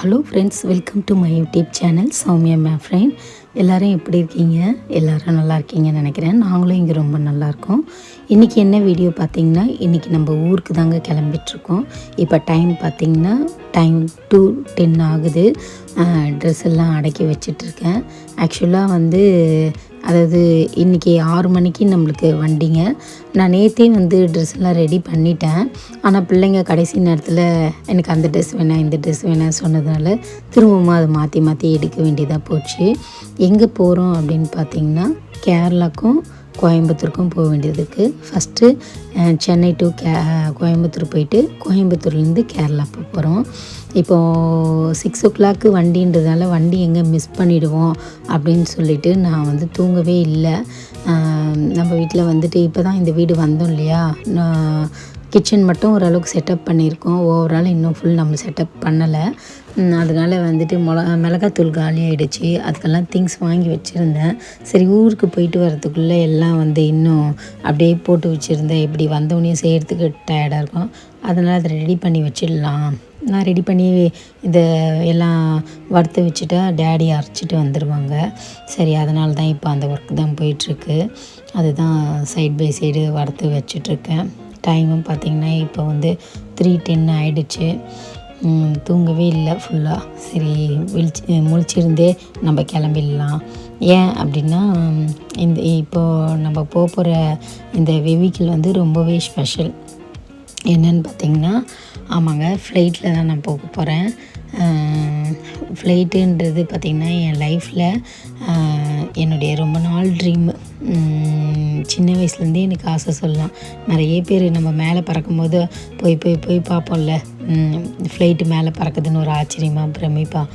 Hello friends, welcome to my YouTube channel Soumya ma'am friend. எல்லோரும் எப்படி இருக்கீங்க? எல்லோரும் நல்லா இருக்கீங்கன்னு நினைக்கிறேன். நாங்களும் இங்கே ரொம்ப நல்லாயிருக்கோம். இன்றைக்கி என்ன வீடியோ பார்த்திங்கன்னா, இன்றைக்கி நம்ம ஊருக்கு தாங்க கிளம்பிட்டுருக்கோம். இப்போ டைம் பார்த்திங்கன்னா 2:10 ஆகுது. ட்ரெஸ் எல்லாம் அடக்கி வச்சிட்ருக்கேன். ஆக்சுவலாக அதாவது இன்றைக்கி 6 மணிக்கு நம்மளுக்கு வண்டிங்க. நான் நேற்றே ட்ரெஸ் எல்லாம் ரெடி பண்ணிட்டேன். ஆனால் பிள்ளைங்க கடைசி நேரத்தில் எனக்கு அந்த ட்ரெஸ் வேணாம், இந்த ட்ரெஸ் வேணாம் சொன்னதுனால திரும்பவும் அதை மாற்றி மாற்றி எடுக்க வேண்டியதாக போச்சு. எங்கே போகிறோம் அப்படின்னு பார்த்திங்கன்னா, கேரளாக்கும் கோயம்புத்தூருக்கும் போக வேண்டியதுக்கு ஃபஸ்ட்டு சென்னை டு கோயம்புத்தூர் போயிட்டு கோயம்புத்தூர்லேருந்து கேரளா போகிறோம். இப்போது 6 o'clock வண்டின்றதால வண்டி எங்கே மிஸ் பண்ணிவிடுவோம் அப்படின்னு சொல்லிவிட்டு நான் தூங்கவே இல்லை. நம்ம வீட்டில் இப்போ தான் இந்த வீடு வந்தோம் இல்லையா, கிச்சன் மட்டும் ஓரளவுக்கு செட்டப் பண்ணியிருக்கோம். ஓவரால் இன்னும் ஃபுல் நம்ம செட்டப் பண்ணலை. அதனால் மிளகாத்தூள் காலி ஆகிடுச்சு. அதுக்கெல்லாம் திங்ஸ் வாங்கி வச்சுருந்தேன். சரி, ஊருக்கு போயிட்டு வரதுக்குள்ளே எல்லாம் இன்னும் அப்படியே போட்டு வச்சுருந்தேன். இப்படி வந்தோடனே செய்கிறதுக்கு டயர்டாக இருக்கும். அதனால் அதை ரெடி பண்ணி வச்சிடலாம். நான் ரெடி பண்ணி இதை எல்லாம் வறுத்து வச்சுட்டா டேடி அரைச்சிட்டு வந்துடுவாங்க. சரி, அதனால தான் இப்போ அந்த ஒர்க் தான் போயிட்டுருக்கு. அதுதான் சைட் பை சைடு வறுத்து வச்சிட்ருக்கேன். டைமும் பார்த்திங்கன்னா இப்போ 3:10 ஆகிடுச்சு. தூங்கவே இல்லை ஃபுல்லாக. சரி, முழிச்சிருந்தே நம்ம கிளம்பிடலாம். ஏன் அப்படின்னா, இப்போது நம்ம போகிற இந்த வெஹிக்கிள் ரொம்பவே ஸ்பெஷல். என்னென்னு பார்த்திங்கன்னா, ஆமாங்க, ஃப்ளைட்டில் தான் நான் போக போகிறேன். ஃப்ளைட்டுன்றது பார்த்திங்கன்னா என் லைஃப்பில் என்னுடைய ரொம்ப நாள் ட்ரீம். சின்ன வயசுலேருந்தே எனக்கு ஆசை சொல்லலாம். நிறைய பேர் நம்ம மேலே பறக்கும்போது போய் பார்ப்போம்ல, ஃப்ளைட்டு மேலே பறக்குதுன்னு ஒரு ஆச்சரியமாக பிரமிப்பாக.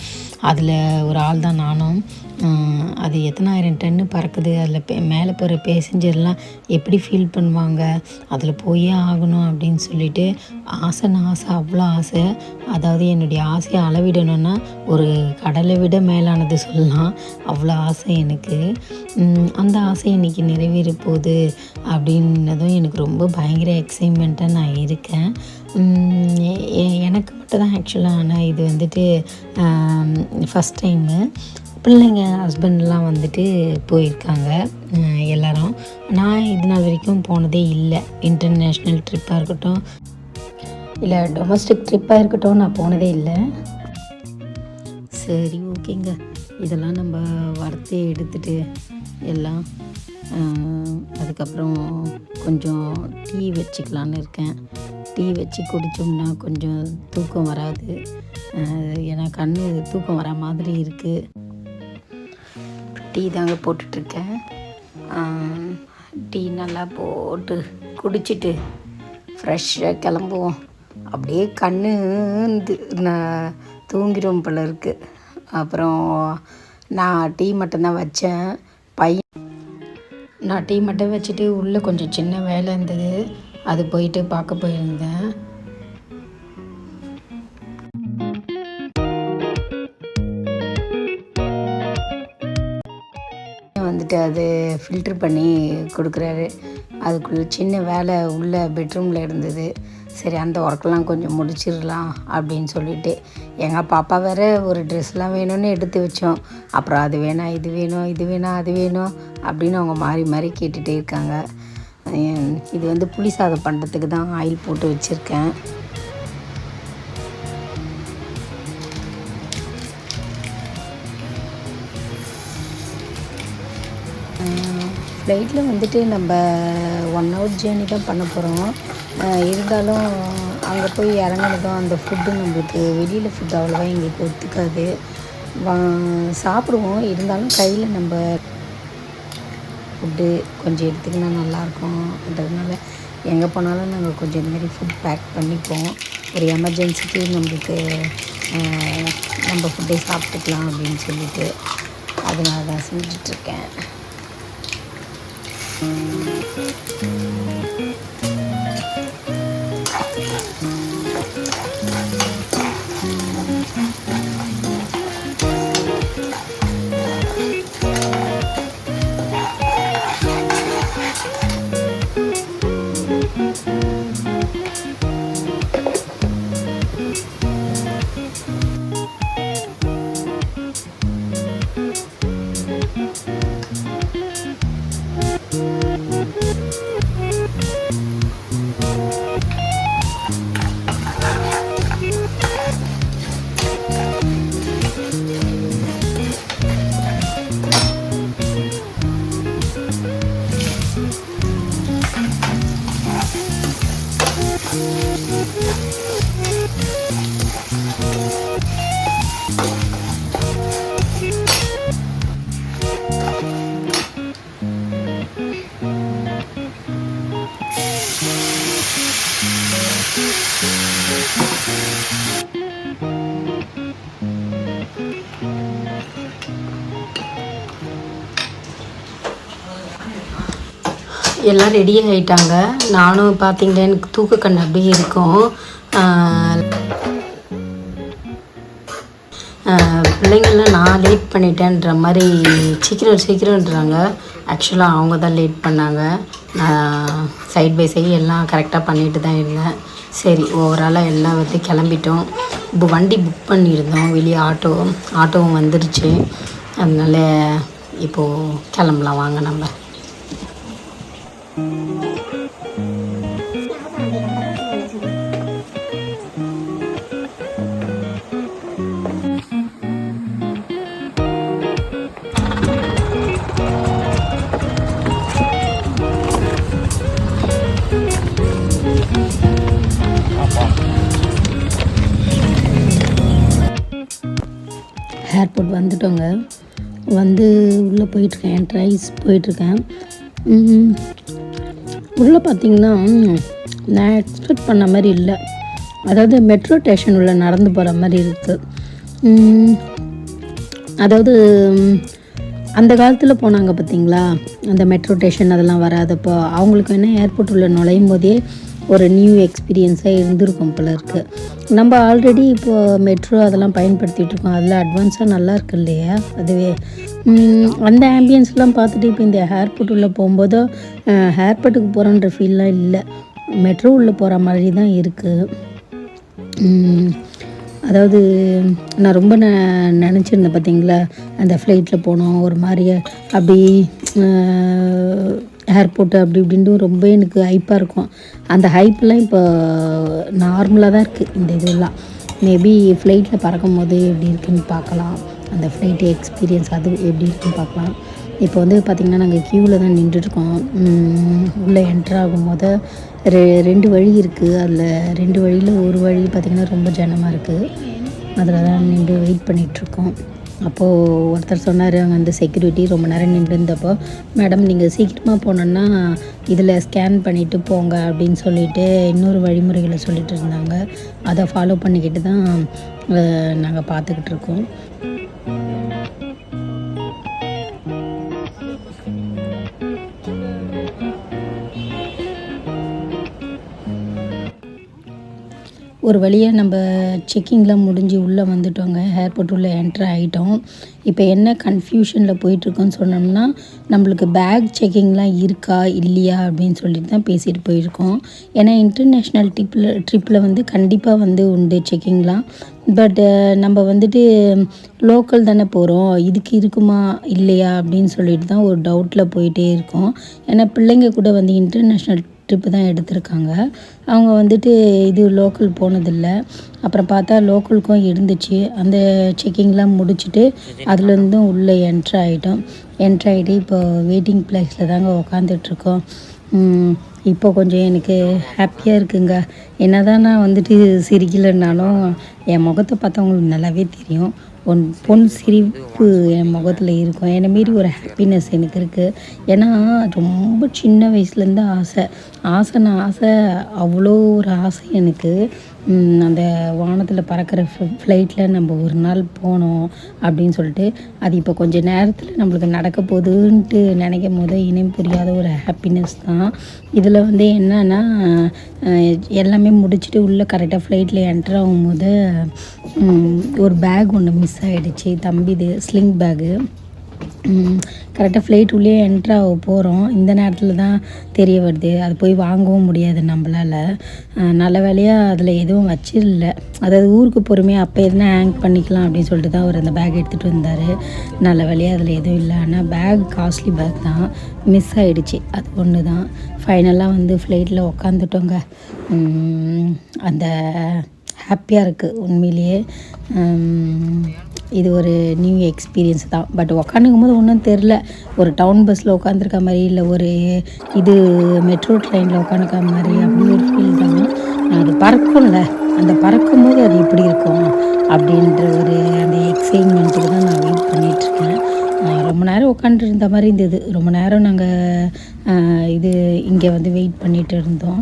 அதில் ஒரு ஆள் தான் நானும். அது எத்தனாயிரம் டன்னு பறக்குது. அதில் மேலே போகிற பேசஞ்சர்லாம் எப்படி ஃபீல் பண்ணுவாங்க, அதில் போயே ஆகணும் அப்படின்னு சொல்லிட்டு ஆசை அவ்வளோ ஆசை. அதாவது என்னுடைய ஆசையை அளவிடணுன்னா ஒரு கடலை விட மேலானது சொல்லலாம். அவ்வளோ ஆசை எனக்கு. அந்த ஆசை இன்றைக்கி நிறைவேற போகுது அப்படின்னதும் எனக்கு ரொம்ப பயங்கர எக்ஸைட்மெண்ட்டாக நான் இருக்கேன். எனக்கு மட்டும் தான் ஆக்சுவலாக. ஆனால் இது ஃபஸ்ட் டைமு. பிள்ளைங்க ஹஸ்பண்ட்லாம் போயிருக்காங்க எல்லோரும். நான் இது நாள் வரைக்கும் போனதே இல்லை. இன்டர்நேஷ்னல் ட்ரிப்பாக இருக்கட்டும், இல்லை டொமஸ்டிக் ட்ரிப்பாக இருக்கட்டும், நான் போனதே இல்லை. சரி, ஓகேங்க. இதெல்லாம் நம்ம வறுத்து எடுத்துகிட்டு எல்லாம் அதுக்கப்புறம் கொஞ்சம் டீ வச்சுக்கலான்னு இருக்கேன். டீ வச்சு குடித்தோம்னா கொஞ்சம் தூக்கம் வராது. ஏன்னா தூக்கம் வர மாதிரி இருக்குது. டீ தாங்க போட்டுட்ருக்கேன். டீ நல்லா போட்டு குடிச்சிட்டு ஃப்ரெஷ்ஷாக கிளம்புவோம். அப்படியே நான் தூங்கிடும் போல இருக்குது. அப்புறம் நான் டீ மட்டும்தான் வச்சேன். நான் டீ மட்டும் வச்சுட்டு உள்ளே கொஞ்சம் சின்ன வேலை இருந்தது, அது போயிட்டு பார்க்க போயிருந்தேன். அது ஃபில்ட்ரு பண்ணி கொடுக்குறாரு. அதுக்குள்ளே சின்ன வேலை உள்ள பெட்ரூமில் இருந்தது. சரி, அந்த ஒர்க்கெலாம் கொஞ்சம் முடிச்சிடலாம் அப்படின்னு சொல்லிட்டு, எங்கள் பாப்பா வேறு ஒரு ட்ரெஸ்லாம் வேணும்னு எடுத்து வச்சோம். அப்புறம் அது வேணாம், இது வேணும், இது வேணாம், அது வேணும் அப்படின்னு அவங்க மாறி மாறி கேட்டுகிட்டே இருக்காங்க. இது புளி சாதம் பண்ணுறதுக்கு தான் ஆயில் போட்டு வச்சுருக்கேன். ஃப்ளைட்டில் நம்ம 1 hour ஜேர்னி தான் பண்ண போகிறோம். இருந்தாலும் அங்கே போய் இறங்கினதும் அந்த ஃபுட்டு நம்மளுக்கு வெளியில் ஃபுட்டு அவ்வளோவா எங்களுக்கு ஒத்துக்காது. சாப்பிடுவோம், இருந்தாலும் கையில் நம்ம ஃபுட்டு கொஞ்சம் எடுத்துக்கினா நல்லாயிருக்கும்ன்றதுனால எங்கே போனாலும் நாங்கள் கொஞ்சம் இந்தமாரி ஃபுட் பேக் பண்ணிப்போம். ஒரு எமர்ஜென்சிக்கு நம்மளுக்கு நம்ம ஃபுட்டே சாப்பிட்டுக்கலாம் அப்படின்னு சொல்லிட்டு அதனால தான் செஞ்சிட்ருக்கேன். எல்லாம் ரெடி ஆகிட்டாங்க. நானும் பார்த்தீங்கன்னா எனக்கு தூக்கக்கண் அப்படியே இருக்கும். பிள்ளைங்கள்லாம் நான் லேட் பண்ணிட்டேன்ற மாதிரி சீக்கிரம்ன்றாங்க. ஆக்சுவலாக அவங்க தான் லேட் பண்ணாங்க. நான் சைட் பை சைடு எல்லாம் கரெக்டாக பண்ணிட்டு தான் இருந்தேன். சரி, ஓவராலாக எல்லாம் வந்து கிளம்பிட்டோம். இப்போ வண்டி புக் பண்ணியிருந்தோம் வெளியே, ஆட்டோவும் வந்துருச்சு. அதனால் இப்போது கிளம்பலாம் வாங்க நம்ம. ஏர்போர்ட் வந்துட்டோங்க. வந்து உள்ளே போயிட்டுருக்கேன், என்ட்ரைஸ் போயிட்டுருக்கேன். உள்ளே பார்த்திங்கன்னா நான் எக்ஸ்பெக்ட் பண்ண மாதிரி இல்லை. அதாவது மெட்ரோ ஸ்டேஷன் உள்ள நடந்து போகிற மாதிரி இருக்குது. அதாவது அந்த காலத்தில் போனாங்க பார்த்திங்களா, அந்த மெட்ரோ ஸ்டேஷன் அதெல்லாம் வராதப்போ அவங்களுக்கு என்ன ஏர்போர்ட் உள்ள நுழையும் போதே ஒரு நியூ எக்ஸ்பீரியன்ஸாக இருந்திருக்கும் போல இருக்குது. நம்ம ஆல்ரெடி இப்போது மெட்ரோ அதெல்லாம் பயன்படுத்திகிட்டு இருக்கோம். அதில் அட்வான்ஸாக நல்லா இருக்கு இல்லையா? அதுவே அந்த ஆம்பியன்ஸ்லாம் பார்த்துட்டு இப்போ இந்த ஏர்போர்ட் உள்ளே போகும்போது ஏர்போர்ட்டுக்கு போகிறோன்ற ஃபீல்லாம் இல்லை, மெட்ரோ உள்ளே போகிற மாதிரி தான் இருக்குது. அதாவது நான் ரொம்ப நினச்சிருந்தேன் பார்த்திங்களா, அந்த ஃப்ளைட்டில் போனோம் ஒரு மாதிரியே அப்படி ஏர்போர்ட்டு அப்படி இப்படின்ட்டு ரொம்ப எனக்கு ஹைப்பாக இருக்கும். அந்த ஹைப்லாம் இப்போ நார்மலாக தான் இருக்குது. இந்த இதெல்லாம் மேபி ஃப்ளைட்டில் பறக்கும் போது எப்படி இருக்குதுன்னு பார்க்கலாம். அந்த ஃப்ளைட்டு எக்ஸ்பீரியன்ஸ் அது எப்படி இருக்குன்னு பார்க்கலாம். இப்போ வந்து பார்த்திங்கன்னா நாங்கள் க்யூவில் தான் நின்றுட்டுருக்கோம். உள்ளே என்ட்ரு ஆகும்போது 2 வழி இருக்குது. அதில் 2 வழியில் ஒரு வழி பார்த்திங்கன்னா ரொம்ப ஜனமாக இருக்குது. அதில் தான் நின்று வெயிட் பண்ணிகிட்ருக்கோம். அப்போது ஒருத்தர் சொன்னார், அங்கே வந்து செக்யூரிட்டி ரொம்ப நேரம் நின்று இருந்தப்போ, மேடம் நீங்கள் சீக்கிரமாக போனோன்னா இதில் ஸ்கேன் பண்ணிவிட்டு போங்க அப்படின்னு சொல்லிவிட்டு இன்னொரு வழிமுறைகளை சொல்லிகிட்டு இருந்தாங்க. அதை ஃபாலோ பண்ணிக்கிட்டு தான் நாங்கள் பார்த்துக்கிட்டு இருக்கோம். ஒரு வழியாக நம்ம செக்கிங்லாம் முடிஞ்சு உள்ளே வந்துட்டோங்க. ஏர்போர்ட் உள்ளே என்ட்ரு ஆகிட்டோம். இப்போ என்ன கன்ஃபியூஷனில் போயிட்டுருக்கோன்னு சொன்னோம்னா, நம்மளுக்கு பேக் செக்கிங்லாம் இருக்கா இல்லையா அப்படின்னு சொல்லிட்டு தான் பேசிட்டு போயிருக்கோம். ஏன்னா இன்டர்நேஷ்னல் ட்ரிப்பில் வந்து கண்டிப்பாக வந்து உண்டு செக்கிங்லாம். பட்டு நம்ம வந்துட்டு லோக்கல் தானே போகிறோம், இதுக்கு இருக்குமா இல்லையா அப்படின்னு சொல்லிட்டு தான் ஒரு டவுட்டில் போயிட்டே இருக்கோம். ஏன்னா பிள்ளைங்க கூட வந்து இன்டர்நேஷ்னல் ட்ரிப்பு தான் எடுத்திருக்காங்க. அவங்க வந்துட்டு இது லோக்கல் போனதில்லை. அப்புறம் பார்த்தா லோக்கலுக்கும் இருந்துச்சு. அந்த செக்கிங்லாம் முடிச்சுட்டு அதுலேருந்தும் உள்ளே என்ட்ரு ஆகிட்டு இப்போ வெயிட்டிங் ப்ளேஸில் தாங்க உக்காந்துட்ருக்கோம். இப்போ கொஞ்சம் எனக்கு ஹாப்பியாக இருக்குங்க. என்ன தான் நான் வந்துட்டு சிரிக்கலைன்னாலும் என் முகத்தை பார்த்தா உங்களுக்கு நல்லாவே தெரியும். பொன் சிரிப்பு என் முகத்தில் இருக்கும். என்னை மாரி ஒரு ஹாப்பினஸ் எனக்கு இருக்குது. ஏன்னா ரொம்ப சின்ன வயசுலேருந்து ஆசை அவ்வளோ ஒரு ஆசை எனக்கு. அந்த வானத்தில் பறக்கிற ஃப்ளைட்டில் நம்ம ஒரு நாள் போனோம் அப்படின்னு சொல்லிட்டு, அது இப்போ கொஞ்சம் நேரத்தில் நம்மளுக்கு நடக்க போகுதுன்ட்டு நினைக்கும் போது இனம் புரியாத ஒரு ஹாப்பினஸ் தான். இதில் வந்து என்னன்னா, எல்லாமே முடிச்சுட்டு உள்ளே கரெக்டாக ஃப்ளைட்டில் என்ட்ரு ஆகும்போது ஒரு பேக் ஒன்று மிஸ் ஆகிடுச்சு. தம்பிது ஸ்லிங் பேகு. கரெக்டாக ஃப்ளைட் உள்ளே என்ட்ரு ஆக போகிறோம். இந்த நேரத்தில் தான் தெரிய வருது, அது போய் வாங்கவும் முடியாது நம்மளால். நல்ல வேலையாக அதில் எதுவும் வச்சிடல. அதாவது ஊருக்கு பொறுமையாக அப்போ எதுனா ஹேங் பண்ணிக்கலாம் அப்படின்னு சொல்லிட்டு தான் அவர் அந்த பேக் எடுத்துகிட்டு வந்தார். நல்ல வேலையாக அதில் எதுவும் இல்லை. ஆனால் பேக் காஸ்ட்லி பேக் தான், மிஸ் ஆகிடுச்சு. அது ஒன்று தான். ஃபைனலாக வந்து ஃப்ளைட்டில் உக்காந்துட்டோங்க. அந்த ஹாப்பியாக இருக்குது உண்மையிலேயே. இது ஒரு நியூ எக்ஸ்பீரியன்ஸ் தான். பட் உக்காந்துக்கும் போது ஒன்றும் தெரில, ஒரு டவுன் பஸ்ஸில் உட்காந்துருக்க மாதிரி இல்லை, ஒரு இது மெட்ரோ ட்ரெயினில் உட்காந்துருக்க மாதிரி அப்படி ஒரு ஃபீல் தான். அது பறக்கும்ல, அந்த பறக்கும்போது அது எப்படி இருக்கும் அப்படின்ற ஒரு அந்த எக்ஸைட்மெண்ட்டுக்கு தான் நான் வெயிட் பண்ணிகிட்ருக்கேன். ரொம்ப நேரம் உட்காந்துட்டு இருந்த மாதிரி இருந்தது. ரொம்ப நேரம் நாங்கள் இது இங்கே வந்து வெயிட் பண்ணிகிட்டு இருந்தோம்.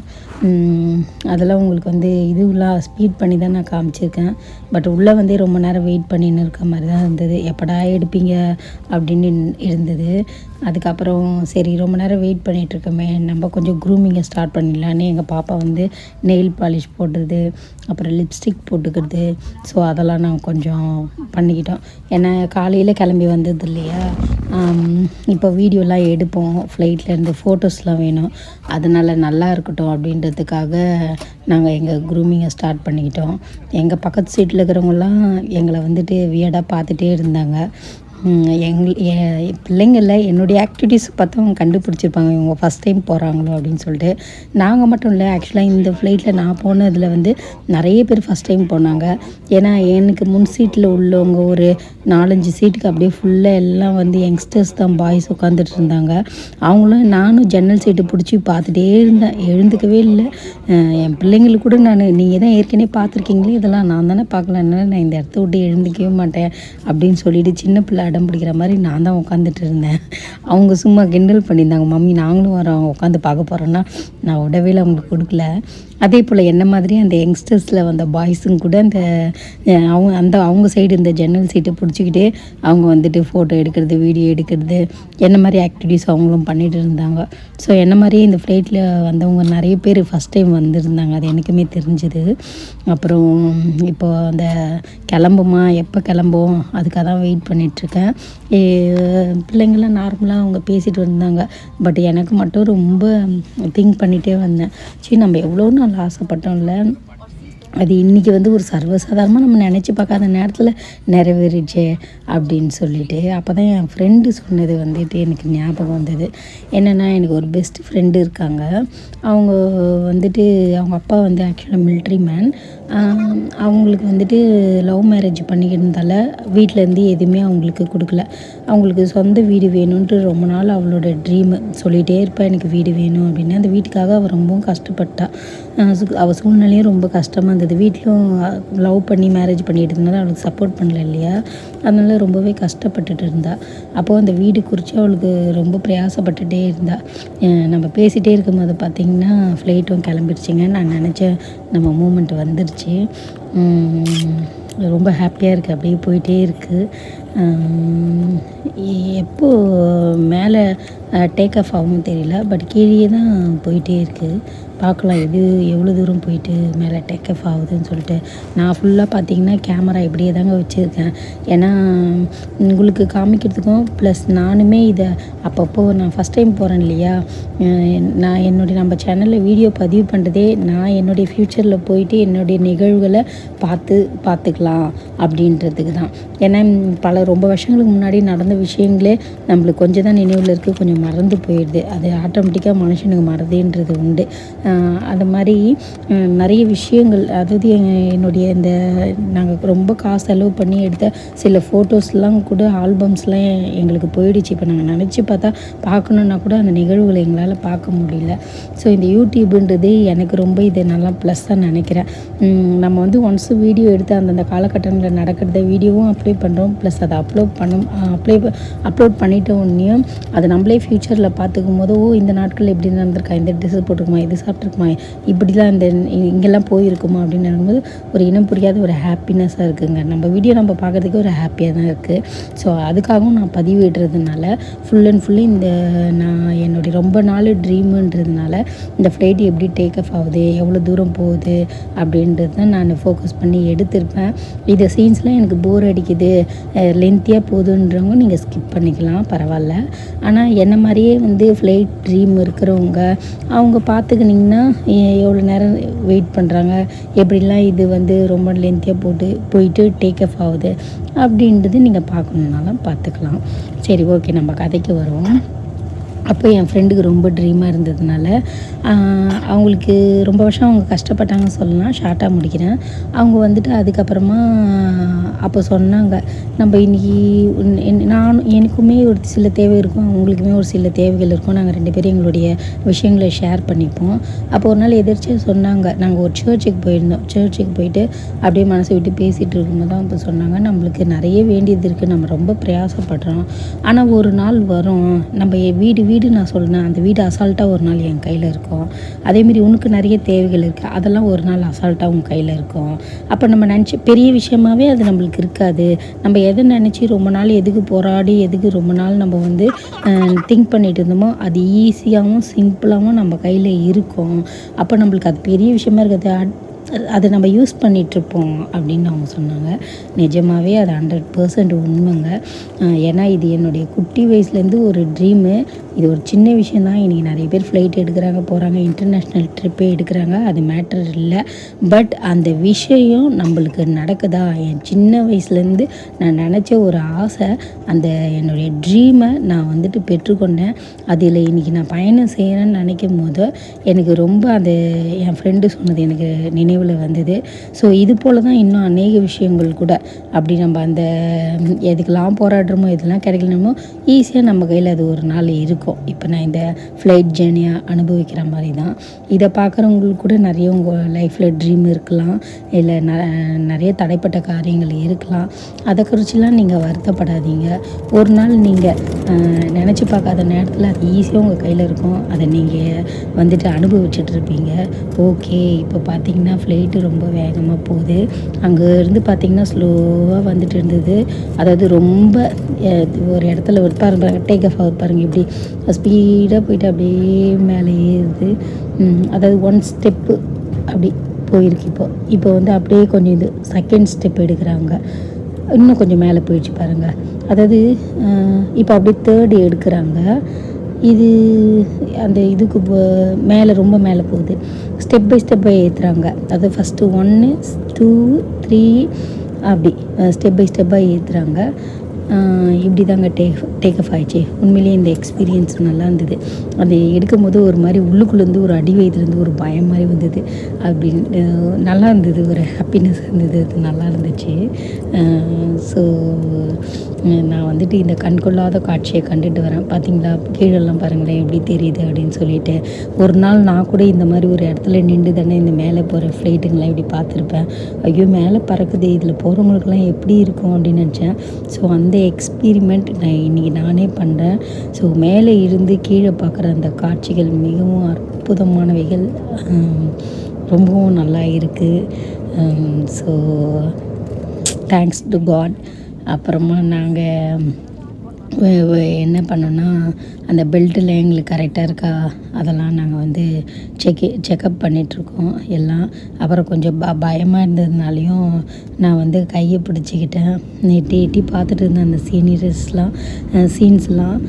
அதெல்லாம் உங்களுக்கு வந்து இதுலாம் ஸ்பீட் பண்ணி தான் நான் காமிச்சிருக்கேன். பட் உள்ளே வந்து ரொம்ப நேரம் வெயிட் பண்ணின்னு இருக்க மாதிரி தான் இருந்தது. எப்படா எடுப்பீங்க அப்படின்னு இருந்தது. அதுக்கப்புறம் சரி ரொம்ப நேரம் வெயிட் பண்ணிகிட்ருக்கோமே, நம்ம கொஞ்சம் க்ரூமிங்கை ஸ்டார்ட் பண்ணிடலான்னு எங்கள் பாப்பா வந்து நெயில் பாலிஷ் போடுறது, அப்புறம் லிப்ஸ்டிக் போட்டுக்கிறது. ஸோ அதெல்லாம் நான் கொஞ்சம் பண்ணிக்கிட்டோம். ஏன்னா காலையில் கிளம்பி வந்தது இல்லையா, இப்போ வீடியோலாம் எடுப்போம், ஃப்ளைட்லேருந்து ஃபோட்டோஸ்லாம் வேணும். அதனால் நல்லா இருக்கட்டும் அப்படின்றதுக்காக நாங்கள் எங்கள் க்ரூமிங்கை ஸ்டார்ட் பண்ணிக்கிட்டோம். எங்கள் பக்கத்து சீட்டில் இருக்கிறவங்களாம் எங்களை வந்துட்டு வியர்டாக பார்த்துட்டே இருந்தாங்க. பிள்ளைங்கள என்னுடைய ஆக்டிவிட்டீஸ் பார்த்து அவங்க கண்டுபிடிச்சிருப்பாங்க, இவங்க ஃபஸ்ட் டைம் போகிறாங்களோ அப்படின்னு சொல்லிட்டு. நாங்கள் மட்டும் இல்லை, ஆக்சுவலாக இந்த ஃப்ளைட்டில் நான் போனதில் வந்து நிறைய பேர் ஃபஸ்ட் டைம் போனாங்க. ஏன்னா எனக்கு முன் சீட்டில் உள்ளவங்க ஒரு 4-5 சீட்டுக்கு அப்படியே ஃபுல்லாக எல்லாம் வந்து யங்ஸ்டர்ஸ் தான், பாய்ஸ் உட்காந்துட்டு இருந்தாங்க. அவங்களும் நானும் ஜன்னல் சீட்டு பிடிச்சி பார்த்துட்டே இருந்தேன், எழுந்துக்கவே இல்லை. என் பிள்ளைங்களுக்கு கூட நீங்கள் தான் ஏற்கனவே பார்த்துருக்கீங்களே, இதெல்லாம் நான் தானே பார்க்கலன்னு, நான் இந்த இடத்த விட்டு எழுந்துக்கவே மாட்டேன் அப்படின்னு சொல்லிட்டு சின்ன பிள்ளை அடம் பிடிக்கிற மாதிரி நான் தான் உட்காந்துட்டு இருந்தேன். அவங்க சும்மா கிண்டல் பண்ணியிருந்தாங்க, மம்மி நாங்களும் வரோம் உட்காந்து பார்க்க போகிறோன்னா. நான் விடவே அவங்களுக்கு கொடுக்கல. அதே போல் என்ன மாதிரி அந்த யங்ஸ்டர்ஸில் வந்த பாய்ஸுங்க கூட அவங்க சைடு இந்த ஜன்னல் சீட்டை பிடிச்சிக்கிட்டு அவங்க வந்துட்டு ஃபோட்டோ எடுக்கிறது, வீடியோ எடுக்கிறது, என்ன மாதிரி ஆக்டிவிட்டீஸ் அவங்களும் பண்ணிகிட்டு இருந்தாங்க. ஸோ என்ன மாதிரியே இந்த ஃப்ளைட்டில் வந்தவங்க நிறைய பேர் ஃபஸ்ட் டைம் வந்திருந்தாங்க, அது எனக்குமே தெரிஞ்சுது. அப்புறம் இப்போ அந்த கிளம்புமா, எப்போ கிளம்புவோம் அதுக்காக தான் வெயிட் பண்ணிகிட்ருக்கேன். பிள்ளைங்களாம் நார்மலாக அவங்க பேசிகிட்டு வந்தாங்க. பட் எனக்கு மட்டும் ரொம்ப திங்க் பண்ணிகிட்டே வந்தேன், சரி நம்ம எவ்வளோ நாள் ஆசைப்பட்டோம்ல, அது இன்றைக்கி வந்து ஒரு சர்வசாதாரணமாக நம்ம நினச்சி பார்க்காத நேரத்தில் நிறைவேறிச்சே அப்படின்னு சொல்லிட்டு. அப்போ தான் என் ஃப்ரெண்டு சொன்னது வந்துட்டு எனக்கு ஞாபகம் வந்தது. என்னென்னா, எனக்கு ஒரு பெஸ்ட் ஃப்ரெண்டு இருக்காங்க. அவங்க வந்துட்டு அவங்க அப்பா வந்து ஆக்சுவலாக மிலிட்ரி மேன். அவங்களுக்கு வந்துட்டு லவ் மேரேஜ் பண்ணிக்கிறதால வீட்டிலேருந்து எதுவுமே அவங்களுக்கு கொடுக்கல. அவங்களுக்கு சொந்த வீடு வேணும்ன்ட்டு ரொம்ப நாள் அவளோட ட்ரீமு சொல்லிகிட்டே இருப்பா, எனக்கு வீடு வேணும் அப்படின்னு. அந்த வீட்டுக்காக அவள் ரொம்பவும் கஷ்டப்பட்டா. அவள் சூழ்நிலையும் ரொம்ப கஷ்டமாக இருந்தது. வீட்டிலும் லவ் பண்ணி மேரேஜ் பண்ணிட்டு இருந்தாலும் அவளுக்கு சப்போர்ட் பண்ணல இல்லையா, அதனால் ரொம்பவே கஷ்டப்பட்டுட்டு இருந்தா. அப்போது அந்த வீடு குறித்து அவளுக்கு ரொம்ப பிரயாசப்பட்டுகிட்டே இருந்தா. நம்ம பேசிகிட்டே இருக்கும்போது பார்த்திங்கன்னா ஃப்ளைட்டும் கிளம்பிடுச்சிங்க. நான் நினச்சேன் நம்ம மூமெண்ட் வந்துடுச்சு. ரொம்ப ஹாப்பியாக இருக்குது, அப்படியே போயிட்டே இருக்குது. எப்போது மேலே டேக் ஆஃப் ஆகும் தெரியல, பட் கீழே தான் போயிட்டே இருக்குது. பார்க்கலாம் இது எவ்வளோ தூரம் போயிட்டு மேலே டேக் ஆஃப் ஆகுதுன்னு சொல்லிட்டு. நான் ஃபுல்லாக பார்த்திங்கன்னா கேமரா இப்படியே தாங்க வச்சுருக்கேன். ஏன்னா உங்களுக்கு காமிக்கிறதுக்கும் ப்ளஸ் நானுமே இதை அப்பப்போ நான் ஃபஸ்ட் டைம் போகிறேன் இல்லையா, நான் நம்ம சேனலில் வீடியோ பதிவு பண்ணுறதே நான் என்னுடைய ஃப்யூச்சரில் போயிட்டு என்னுடைய நிகழ்வுகளை பார்த்துக்கலாம் அப்படின்றதுக்கு தான். ஏன்னா ரொம்ப வருஷங்களுக்கு முன்னாடி நடந்த விஷயங்களே நம்மளுக்கு கொஞ்சம் தான் நினைவில் இருக்குது, கொஞ்சம் மறந்து போயிடுது. அது ஆட்டோமேட்டிக்காக மனுஷனுக்கு மறதின்றது உண்டு. அது மாதிரி நிறைய விஷயங்கள், அதாவது என்னுடைய நாங்கள் ரொம்ப காசு செலவு பண்ணி எடுத்த சில ஃபோட்டோஸ்லாம் கூட, ஆல்பம்ஸ்லாம் எங்களுக்கு போயிடுச்சு. இப்போ நாங்கள் நினச்சி பார்க்கணுன்னா கூட அந்த நிகழ்வுகளை எங்களால் பார்க்க முடியல. ஸோ இந்த யூடியூப்ன்றது எனக்கு ரொம்ப இது நல்லா ப்ளஸ்ஸாக நினைக்கிறேன். நம்ம வந்து ஒன்ஸ் வீடியோ எடுத்து அந்தந்த காலகட்டங்களில் நடக்கிறத வீடியோவும் அப்ளை பண்ணுறோம், ப்ளஸ் அதை அப்லோட் பண்ணிட்ட உடனேயும் அதை நம்மளே ஃப்யூச்சரில் பார்த்துக்கும் போது, இந்த நாட்களில் எப்படி நடந்திருக்கா, இந்த ட்ரெஸ்ஸு போட்டுருக்குமா, இது சாப்பிட்ருக்குமா, இப்படிலாம் இங்கெல்லாம் போயிருக்குமா அப்படின்னு நினைக்கும்போது ஒரு இனம் புரியாத ஒரு ஹாப்பினஸ்ஸாக இருக்குதுங்க. நம்ம வீடியோ நம்ம பார்க்குறதுக்கு ஒரு ஹாப்பியாக தான் இருக்குது. ஸோ அதுக்காகவும் நான் பதிவிடுறதுனால ஃபுல் அண்ட் ஃபுல்லி நான் என்னுடைய ரொம்ப நாள் ட்ரீமுன்றதுனால இந்த ஃப்ளைட் எப்படி டேக் ஆஃப் ஆகுது, எவ்வளோ தூரம் போகுது அப்படின்றது தான் நான் ஃபோக்கஸ் பண்ணி எடுத்திருப்பேன். இந்த சீன்ஸ்லாம் எனக்கு போர் அடிக்குது, லென்த்தியாக போகுதுன்றவங்க நீங்கள் ஸ்கிப் பண்ணிக்கலாம், பரவாயில்ல. ஆனால் என்ன மாதிரியே வந்து ஃப்ளைட் ட்ரீம் இருக்கிறவங்க அவங்க பார்த்துக்கினிங்கன்னா எவ்வளோ நேரம் வெயிட் பண்ணுறாங்க, எப்படிலாம் இது வந்து ரொம்ப லென்த்தியாக போயிட்டு டேக் ஆஃப் ஆகுது அப்படின்றது நீங்கள் பார்க்கணுன்னாலும் பார்த்துக்கலாம். சரி, ஓகே, நம்ம கதைக்கு வருவோம். அப்போ என் ஃப்ரெண்டுக்கு ரொம்ப ட்ரீமாக இருந்ததுனால அவங்களுக்கு ரொம்ப வருஷம் அவங்க கஷ்டப்பட்டாங்கன்னு சொல்லலாம், ஷார்ட்டாக முடிக்கிறேன். அவங்க வந்துட்டு அதுக்கப்புறமா அப்போ சொன்னாங்க, நம்ம இன்றைக்கி எனக்குமே ஒரு சில தேவை இருக்கும், அவங்களுக்குமே ஒரு சில தேவைகள் இருக்கும், நாங்கள் 2 பேரும் எங்களுடைய விஷயங்களை ஷேர் பண்ணிப்போம். அப்போ ஒரு நாள் எதிர்ச்சியாக சொன்னாங்க, நாங்கள் ஒரு சர்ச்சுக்கு போயிருந்தோம். சர்ச்சுக்கு போயிட்டு அப்படியே மனசை விட்டு பேசிகிட்டு இருக்கும்போது தான் இப்போ சொன்னாங்க, நம்மளுக்கு நிறைய வேண்டியது இருக்குது, நம்ம ரொம்ப பிரயாசப்படுறோம், ஆனால் ஒரு நாள் வரும் நம்ம வீடு வீடு நான் சொன்னேன், அந்த வீடு அசால்ட்டாக ஒரு நாள் என் கையில் இருக்கும். அதேமாரி உனக்கு நிறைய தேவைகள் இருக்குது, அதெல்லாம் ஒரு நாள் அசால்ட்டாக உன் கையில் இருக்கும். அப்போ நம்ம நினச்சி பெரிய விஷயமாகவே அது நம்மளுக்கு இருக்காது. நம்ம எதை நினச்சி ரொம்ப நாள் எதுக்கு போராடி எதுக்கு ரொம்ப நாள் நம்ம வந்து திங்க் பண்ணிட்டு இருந்தோமோ அது ஈஸியாகவும் சிம்பிளாகவும் நம்ம கையில் இருக்கும். அப்போ நம்மளுக்கு அது பெரிய விஷயமா இருக்காது. அதை நம்ம யூஸ் பண்ணிகிட்ருப்போம் அப்படின்னு அவங்க சொன்னாங்க. நிஜமாகவே அது 100% உண்மைங்க. ஏன்னா இது என்னுடைய குட்டி வயசுலேருந்து ஒரு ட்ரீமு. இது ஒரு சின்ன விஷயந்தான். இன்றைக்கி நிறைய பேர் ஃப்ளைட் எடுக்கிறாங்க, போகிறாங்க, இன்டர்நேஷ்னல் ட்ரிப்பே எடுக்கிறாங்க, அது மேட்டர் இல்லை. பட் அந்த விஷயம் நம்மளுக்கு நடக்குதா? என் சின்ன வயசுலேருந்து நான் நினச்ச ஒரு ஆசை, அந்த என்னுடைய ட்ரீமை நான் வந்துட்டு பெற்றுக்கொண்டேன். அதில் இன்றைக்கி நான் பயணம் செய்கிறேன்னு நினைக்கும் போது எனக்கு ரொம்ப அந்த என் ஃப்ரெண்டு சொன்னது எனக்கு நினைவில் வந்தது. ஸோ இது போல் தான் இன்னும் அநேக விஷயங்கள் கூட அப்படி நம்ம அந்த எதுக்கெல்லாம் போராடுறோமோ எதெல்லாம் கிடைக்கணுமோ ஈஸியாக நம்ம கையில் அது ஒரு நாள் இருக்கும். இப்போ நான் இந்த ஃப்ளைட் ஜேர்னியை அனுபவிக்கிற மாதிரி தான். இதை பார்க்குறவங்களுக்கு கூட நிறைய உங்கள் லைஃப்பில் ட்ரீம் இருக்கலாம், இல்லை நிறைய தடைப்பட்ட காரியங்கள் இருக்கலாம். அதை குறிச்சிலாம் நீங்கள் வருத்தப்படாதீங்க. ஒரு நாள் நீங்கள் நினச்சி பார்க்காத நேரத்தில் அது ஈஸியாக உங்கள் கையில் இருக்கும். அதை நீங்கள் வந்துட்டு அனுபவிச்சுட்ருப்பீங்க. ஓகே, இப்போ பார்த்திங்கன்னா ஃப்ளைட்டு ரொம்ப வேகமாக போகுது. அங்கேருந்து பார்த்திங்கன்னா ஸ்லோவாக வந்துட்டு இருந்தது. அதாவது ரொம்ப ஒரு இடத்துல பாருங்க டேக் ஆஃப் ஆகுது பாருங்கள், இப்படி ஸ்பீடாக போயிட்டு அப்படியே மேலே ஏறுது. அதாவது 1 ஸ்டெப்பு அப்படி போயிருக்கு. இப்போ வந்து அப்படியே கொஞ்சம் இது செகண்ட் ஸ்டெப் எடுக்கிறாங்க, இன்னும் கொஞ்சம் மேலே போயிடுச்சு பாருங்கள். அதாவது இப்போ அப்படியே 3rd எடுக்கிறாங்க. இது அந்த இதுக்கு மேலே ரொம்ப மேலே போகுது. ஸ்டெப் பை ஸ்டெப்பாக ஏற்றுறாங்க. அது ஃபஸ்ட்டு 1 2 3 அப்படி ஸ்டெப் பை ஸ்டெப்பாக ஏற்றுறாங்க. இப்படி தாங்க டேக் ஆஃப் ஆகிடுச்சு. உண்மையிலேயே இந்த எக்ஸ்பீரியன்ஸ் நல்லா இருந்தது. அது எடுக்கும் போது ஒரு மாதிரி உள்ளுக்குள்ளேருந்து ஒரு அடி வயிற்றுலேருந்து ஒரு பயம் மாதிரி வந்தது. அப்படின்னு நல்லா இருந்தது, ஒரு ஹாப்பினஸ் இருந்தது, அது நல்லா இருந்துச்சு. ஸோ நான் வந்துட்டு இந்த கண்கொள்ளாத காட்சியை கண்டுட்டு வரேன். பார்த்திங்களா, கீழெல்லாம் பாருங்களேன் எப்படி தெரியுது அப்படின்னு சொல்லிட்டு. ஒரு நாள் நான் கூட இந்த மாதிரி ஒரு இடத்துல நின்று தானே இந்த மேலே போகிற ஃப்ளைட்டுங்கெலாம் இப்படி பார்த்துருப்பேன். ஐயோ மேலே பறக்குது, இதில் போகிறவங்களுக்குலாம் எப்படி இருக்கும் அப்படின்னு நினச்சேன். ஸோ அந்த எக்ஸ்பீரிமெண்ட் நான் இன்றைக்கி நானே பண்ணுறேன். ஸோ மேலே இருந்து கீழே பார்க்குற அந்த காட்சிகள் மிகவும் அற்புதமானவைகள், ரொம்பவும் நல்லா இருக்குது. So thanks to God. அப்புறமா நாங்கள் என்ன பண்ணோன்னா, அந்த பெல்ட்டில் எங்களுக்கு கரெக்டாக இருக்கா அதெல்லாம் நாங்கள் வந்து செக்கப் பண்ணிகிட்ருக்கோம் எல்லாம். அப்புறம் கொஞ்சம் பயமாக இருந்ததுனாலையும் நான் வந்து கையை பிடிச்சிக்கிட்டேன். எட்டி பார்த்துட்டு இருந்தேன் அந்த சீன்ஸ்லாம்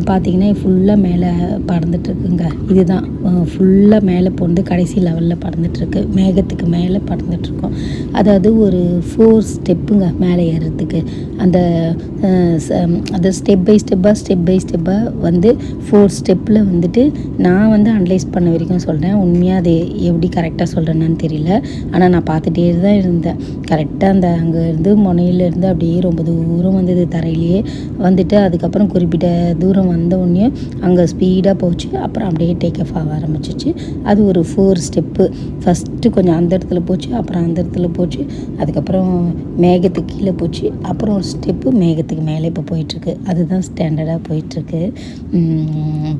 பார்த்திங்கன்னா ஃபுல்லாக மேலே பறந்துட்டுருக்குங்க. இதுதான் ஃபுல்லாக மேலே போந்து கடைசி லெவலில் பறந்துட்டுருக்கு, மேகத்துக்கு மேலே பறந்துட்டுருக்கோம். அதாவது ஒரு 4 ஸ்டெப்புங்க மேலே ஏறுறதுக்கு. அந்த ஸ்டெப் பை ஸ்டெப்பாக வந்து 4 ஸ்டெப்பில் வந்துட்டு நான் வந்து அனலைஸ் பண்ண வரைக்கும் சொல்கிறேன். உண்மையாக அது எப்படி கரெக்டாக சொல்கிறேன்னு தெரியல. ஆனால் நான் பார்த்துட்டே தான் இருந்தேன். கரெக்டாக அந்த அங்கேருந்து முனையிலேருந்து அப்படியே ரொம்ப தூரம் வந்தது, தரையிலேயே வந்துட்டு அதுக்கப்புறம் குறிப்பிட்ட தூரம் வந்த உடனே அங்கே ஸ்பீடாக போச்சு. அப்புறம் அப்படியே டேக் ஆஃப் ஆக ஆரம்பிச்சிச்சு. அது ஒரு 4 ஸ்டெப்பு. ஃபஸ்ட்டு கொஞ்சம் அந்த இடத்துல போச்சு, அப்புறம் அந்த இடத்துல போச்சு, அதுக்கப்புறம் மேகத்துக்கு கீழே போச்சு, அப்புறம் ஒரு ஸ்டெப்பு மேகத்துக்கு மேலே இப்போ போயிட்டுருக்கு. அதுதான் ஸ்டாண்டர்டாக போயிட்டுருக்கு.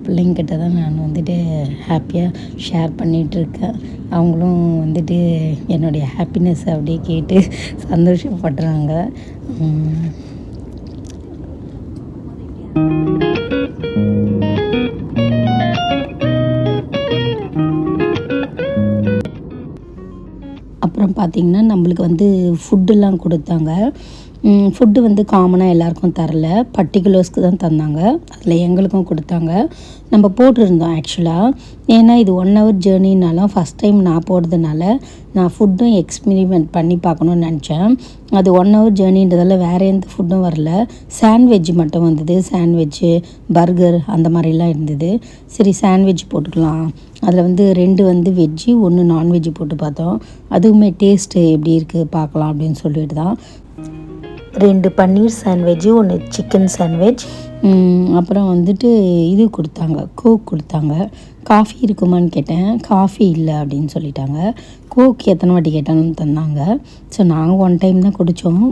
பிள்ளைங்கிட்ட தான் நான் வந்துட்டு ஹாப்பியாக ஷேர் பண்ணிகிட்ருக்கேன். அவங்களும் வந்துட்டு என்னுடைய ஹாப்பினஸ் அப்படியே கேட்டு சந்தோஷப்படுறாங்க. அப்புறம் பார்த்திங்கன்னா நம்மளுக்கு வந்து ஃபுட்டெல்லாம் கொடுத்தாங்க. ஃபுட்டு வந்து காமனாக எல்லாேருக்கும் தரல, பர்டிகுலர்ஸ்க்கு தான் தந்தாங்க. அதில் எங்களுக்கும் கொடுத்தாங்க. நம்ம போட்டிருந்தோம் ஆக்சுவலாக. ஏன்னா இது 1 hour ஜேர்னினாலும் ஃபஸ்ட் டைம் நான் போடுறதுனால நான் ஃபுட்டும் எக்ஸ்பெரிமெண்ட் பண்ணி பார்க்கணுன்னு நினச்சேன். அது 1 hour ஜேர்னின்றதால வேறு எந்த ஃபுட்டும் வரல. சாண்ட்விட்ச் மட்டும் வந்தது. சாண்ட்விட்ச்சு, பர்கர் அந்த மாதிரிலாம் இருந்தது. சரி சாண்ட்விட்ச் போட்டுக்கலாம். அதில் வந்து 2 வந்து வெஜ்ஜு, 1 நான்வெஜ்ஜு போட்டு பார்த்தோம். அதுவுமே டேஸ்ட்டு எப்படி இருக்குது பார்க்கலாம் அப்படின்னு சொல்லிட்டு தான் 2 பன்னீர் சாண்ட்விட்ஜு, 1 சிக்கன் சாண்ட்விச், அப்புறம் வந்துட்டு இது கொடுத்தாங்க, கோக் கொடுத்தாங்க. காஃபி இருக்குமான்னு கேட்டேன், காஃபி இல்லை அப்படின்னு சொல்லிட்டாங்க. கோக் எத்தனை வாட்டி கேட்டாலும் தந்தாங்க. ஸோ நாங்கள் ஒன் டைம் தான் குடித்தோம்.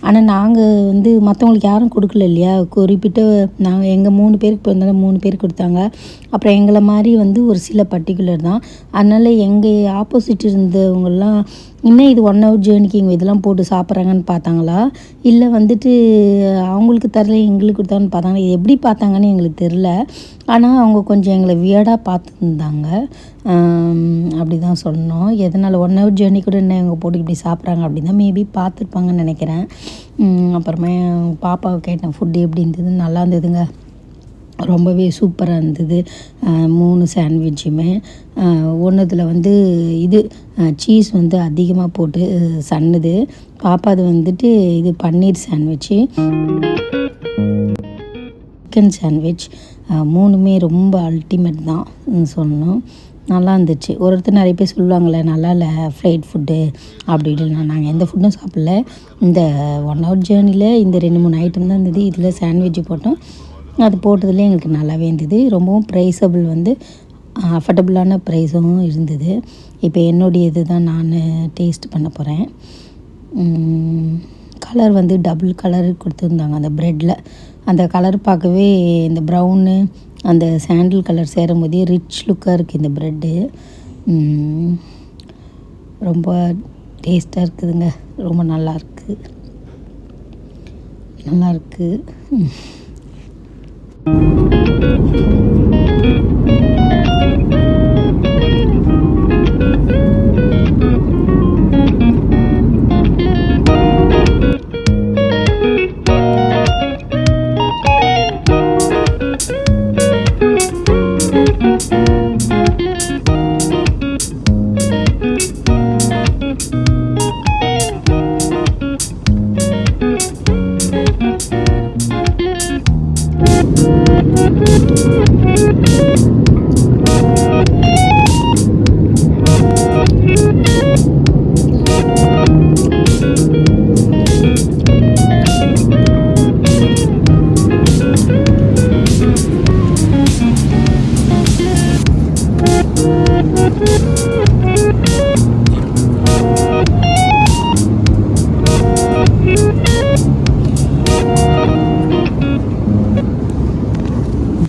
ஆனால் நாங்கள் வந்து மற்றவங்களுக்கு யாரும் கொடுக்கல இல்லையா, குறிப்பிட்ட நாங்கள் எங்கள் 3 பேருக்கு போயிருந்தாலும் 3 பேர் கொடுத்தாங்க. அப்புறம் எங்களை மாதிரி வந்து ஒரு சில பர்ட்டிகுலர் தான். அதனால் எங்கள் ஆப்போசிட் இருந்தவங்கெல்லாம் இன்னும் இது 1 ஹவர் ஜேர்னிக்கு இங்கே இதெல்லாம் போட்டு சாப்பிட்றாங்கன்னு பார்த்தாங்களா, இல்லை வந்துட்டு அவங்களுக்கு தரல எங்களுக்கு கொடுத்தாங்கன்னு பார்த்தாங்களா, இது எப்படி பார்த்தாங்கன்னு எங்களுக்கு தெரில. ஆனால் அவங்க கொஞ்சம் எங்களை வியர்டாக பார்த்துருந்தாங்க. அப்படி தான் சொன்னோம். எதனால் 1 ஹவர் ஜேர்னி கூட என்ன இவங்க போட்டு இப்படி சாப்பிட்றாங்க அப்படின்னு தான் மேபி பார்த்துருப்பாங்கன்னு நினைக்கிறேன். அப்புறமே பாப்பாவை கேட்டேன் ஃபுட்டு எப்படி இருந்தது. நல்லா இருந்ததுங்க, ரொம்பவே சூப்பராக இருந்தது. 3 சாண்ட்விட்சுமே ஒன்றுத்தில் வந்து இது சீஸ் வந்து அதிகமாக போட்டு சன்னுது. பாப்பாது வந்துட்டு இது பன்னீர் சாண்ட்விட்சு, சிக்கன் சாண்ட்விச், 3மே ரொம்ப அல்டிமேட் தான் சொல்லணும். நல்லா இருந்துச்சு. ஒருத்தர் நிறைய பேர் சொல்லுவாங்களே நல்லா இல்லை ஃப்ளைட் ஃபுட்டு அப்படி இப்படின்னா, நாங்கள் எந்த ஃபுட்டும் சாப்பிடல. இந்த 1 ஹவர் ஜேர்னியில் இந்த 2-3 ஐட்டம் தான் இருந்தது. இதில் சாண்ட்விட்சு போட்டோம். அது போட்டதுலேயே எங்களுக்கு நல்லாவே இருந்தது. ரொம்பவும் ப்ரைஸபிள் வந்து அஃபர்டபுளான ப்ரைஸும் இருந்தது. இப்போ என்னுடைய இது தான் நான் டேஸ்ட் பண்ண போகிறேன். கலர் வந்து டபுள் கலர் கொடுத்துருந்தாங்க அந்த ப்ரெட்டில். அந்த கலர் பார்க்கவே இந்த ப்ரௌனு அந்த சாண்டில் கலர் சேரும் போதே ரிச் லுக்காக இருக்குது இந்த ப்ரெட்டு. ரொம்ப டேஸ்ட்டாக இருக்குதுங்க, ரொம்ப நல்லாயிருக்கு.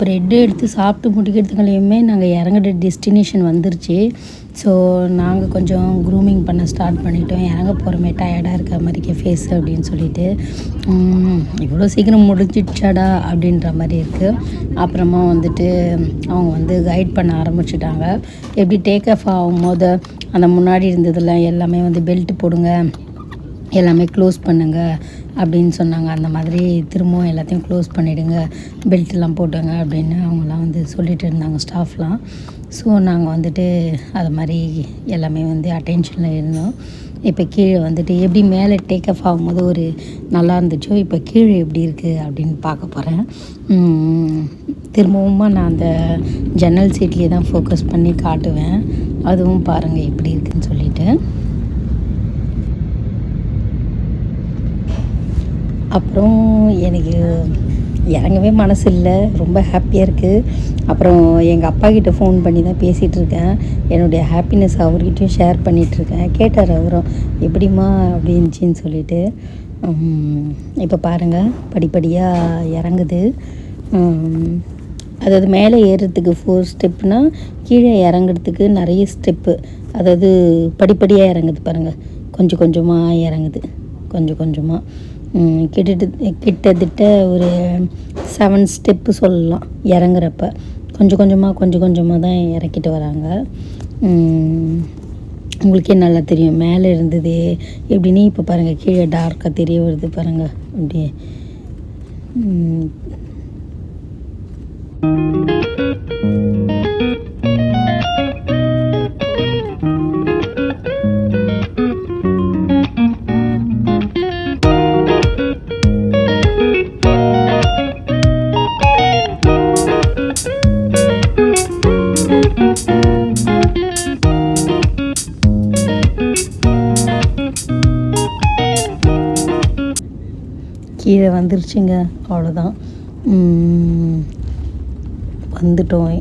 ப்ரெட்டு எடுத்து சாப்பிட்டு முடிக்கிறதுக்குள்ளேயுமே நாங்கள் இறங்குற டெஸ்டினேஷன் வந்துருச்சு. ஸோ நாங்கள் கொஞ்சம் க்ரூமிங் பண்ண ஸ்டார்ட் பண்ணிட்டோம். இறங்க போகிறோமே டயர்டாக இருக்க மாதிரி ஃபேஸ் அப்படின்னு சொல்லிட்டு, இவ்வளோ சீக்கிரம் முடிஞ்சிடுச்சாடா அப்படின்ற மாதிரி இருக்குது. அப்புறமா வந்துட்டு அவங்க வந்து கைட் பண்ண ஆரம்பிச்சிட்டாங்க. எப்படி டேக் ஆஃப் ஆகும்போது அந்த முன்னாடி இருந்ததெல்லாம் எல்லாமே வந்து பெல்ட் போடுங்க, எல்லாமே க்ளோஸ் பண்ணுங்கள் அப்படின்னு சொன்னாங்க. அந்த மாதிரி திரும்பவும் எல்லாத்தையும் க்ளோஸ் பண்ணிவிடுங்க, பெல்ட்டெல்லாம் போட்டுங்க அப்படின்னு அவங்களாம் வந்து சொல்லிகிட்டு இருந்தாங்க ஸ்டாஃப்லாம். ஸோ நாங்கள் வந்துட்டு அது மாதிரி எல்லாமே வந்து அட்டென்ஷனில் இருந்தோம். இப்போ கீழே வந்துட்டு எப்படி மேலே டேக் ஆஃப் ஆகும்போது ஒரு நல்லா இருந்துச்சோ, இப்போ கீழே எப்படி இருக்குது அப்படின்னு பார்க்க போகிறேன். திரும்பவும் நான் அந்த ஜன்னல் சீட்லேயே தான் ஃபோக்கஸ் பண்ணி காட்டுவேன். அதுவும் பாருங்கள் எப்படி இருக்குதுன்னு சொல்லிட்டு. அப்புறம் எனக்கு இறங்கவே மனசு இல்லை, ரொம்ப ஹாப்பியாக இருக்குது. அப்புறம் எங்கள் அப்பா கிட்டே ஃபோன் பண்ணி தான் பேசிகிட்ருக்கேன். என்னுடைய ஹாப்பினஸ் அவர்கிட்டையும் ஷேர் பண்ணிகிட்ருக்கேன். கேட்டார் அவரும் எப்படிம்மா அப்படி இருந்துச்சின்னு சொல்லிட்டு. இப்போ பாருங்கள் படிப்படியாக இறங்குது. அதாவது மேலே ஏறுறதுக்கு 4 ஸ்டெப்புனால் கீழே இறங்குறதுக்கு நிறைய ஸ்டெப்பு, அதாவது படிப்படியாக இறங்குது பாருங்கள். கொஞ்சம் கொஞ்சமாக இறங்குது, கொஞ்சம் கொஞ்சமாக. கிட்டத்தட்ட ஒரு 7 ஸ்டெப்பு சொல்லலாம் இறங்குறப்ப. கொஞ்சம் கொஞ்சமாக தான் இறக்கிட்டு வராங்க. உங்களுக்கே நல்லா தெரியும் மேலே இருந்தது எப்படின்னு. இப்போ பாருங்கள் கீழே டார்க்காக தெரிய வருது பாருங்கள் அப்படியே. கீழே வந்துருச்சுங்க, அவ்வளோதான். வந்துட்டோம்,